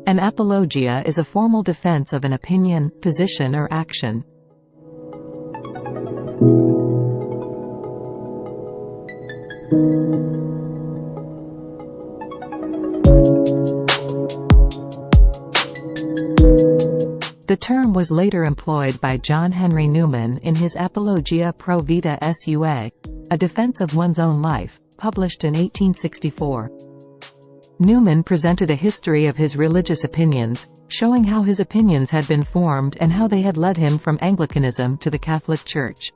An apologia is a formal defense of an opinion, position or action. The term was later employed by John Henry Newman in his Apologia pro vita sua, a defense of one's own life, published in 1864. Newman presented a history of his religious opinions, showing how his opinions had been formed and how they had led him from Anglicanism to the Catholic Church.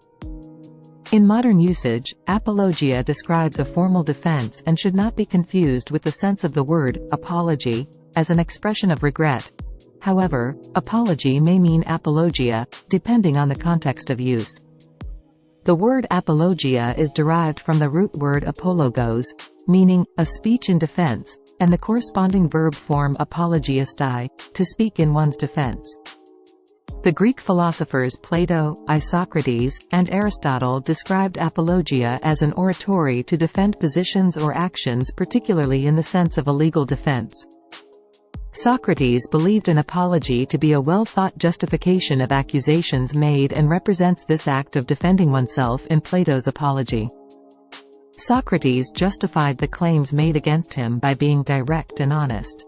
In modern usage, apologia describes a formal defense and should not be confused with the sense of the word apology, as an expression of regret. However, apology may mean apologia, depending on the context of use. The word apologia is derived from the root word apologos, meaning a speech in defense, and the corresponding verb form apologiastai, to speak in one's defense. The Greek philosophers Plato, Isocrates, and Aristotle described apologia as an oratory to defend positions or actions, particularly in the sense of a legal defense. Socrates believed an apology to be a well-thought justification of accusations made and represents this act of defending oneself in Plato's Apology. Socrates justified the claims made against him by being direct and honest.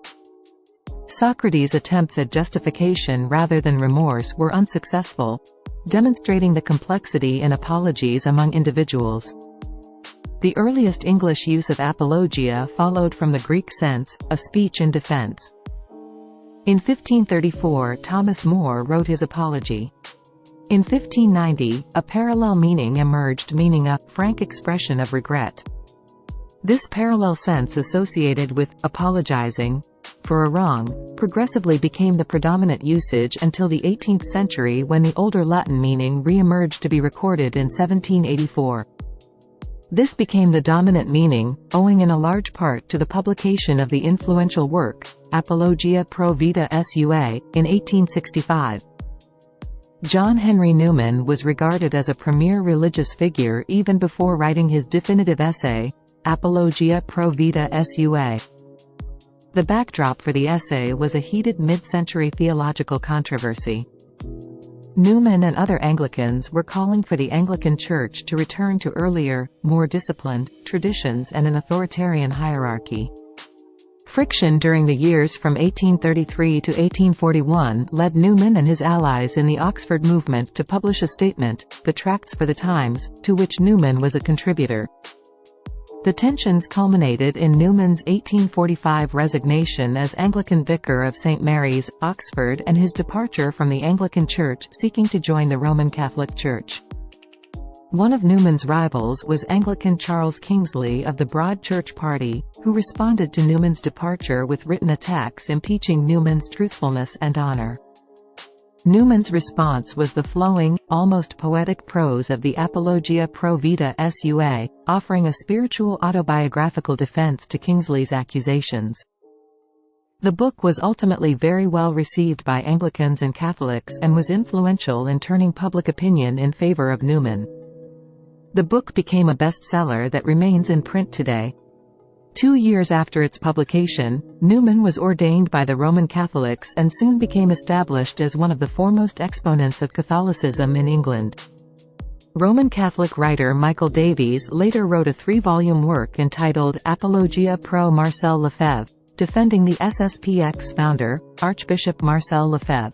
Socrates' attempts at justification rather than remorse were unsuccessful, demonstrating the complexity in apologies among individuals. The earliest English use of apologia followed from the Greek sense, a speech in defense. In 1534, Thomas More wrote his Apology. In 1590, a parallel meaning emerged, meaning a frank expression of regret. This parallel sense associated with apologizing for a wrong progressively became the predominant usage until the 18th century, when the older Latin meaning re-emerged to be recorded in 1784. This became the dominant meaning, owing in a large part to the publication of the influential work, Apologia pro vita sua, in 1865. John Henry Newman was regarded as a premier religious figure even before writing his definitive essay, Apologia pro vita sua. The backdrop for the essay was a heated mid-century theological controversy. Newman and other Anglicans were calling for the Anglican Church to return to earlier, more disciplined, traditions and an authoritarian hierarchy. Friction during the years from 1833 to 1841 led Newman and his allies in the Oxford movement to publish a statement, the Tracts for the Times, to which Newman was a contributor. The tensions culminated in Newman's 1845 resignation as Anglican Vicar of St. Mary's, Oxford, and his departure from the Anglican Church, seeking to join the Roman Catholic Church. One of Newman's rivals was Anglican Charles Kingsley of the Broad Church Party, who responded to Newman's departure with written attacks impeaching Newman's truthfulness and honor. Newman's response was the flowing, almost poetic prose of the Apologia pro vita sua, offering a spiritual autobiographical defense to Kingsley's accusations. The book was ultimately very well received by Anglicans and Catholics and was influential in turning public opinion in favor of Newman. The book became a bestseller that remains in print today. 2 years after its publication, Newman was ordained by the Roman Catholics and soon became established as one of the foremost exponents of Catholicism in England. Roman Catholic writer Michael Davies later wrote a 3-volume work entitled Apologia pro Marcel Lefebvre, defending the SSPX founder, Archbishop Marcel Lefebvre.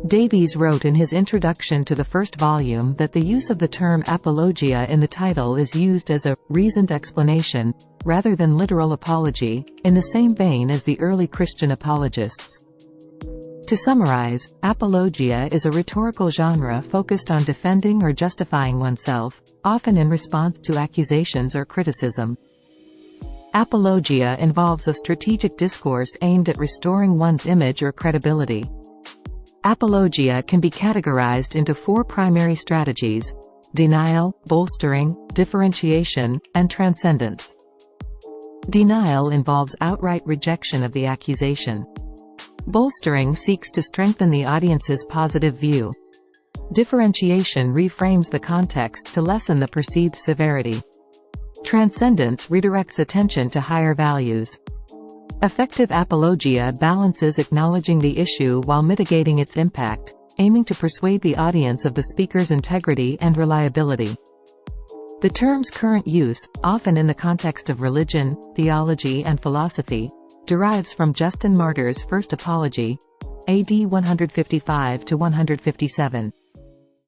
Davies wrote in his introduction to the first volume that the use of the term apologia in the title is used as a reasoned explanation, rather than literal apology, in the same vein as the early Christian apologists. To summarize, apologia is a rhetorical genre focused on defending or justifying oneself, often in response to accusations or criticism. Apologia involves a strategic discourse aimed at restoring one's image or credibility. Apologia can be categorized into 4 primary strategies: denial, bolstering, differentiation, and transcendence. Denial involves outright rejection of the accusation. Bolstering seeks to strengthen the audience's positive view. Differentiation reframes the context to lessen the perceived severity. Transcendence redirects attention to higher values. Effective apologia balances acknowledging the issue while mitigating its impact, aiming to persuade the audience of the speaker's integrity and reliability. The term's current use, often in the context of religion, theology and philosophy, derives from Justin Martyr's first apology, AD 155 to 157.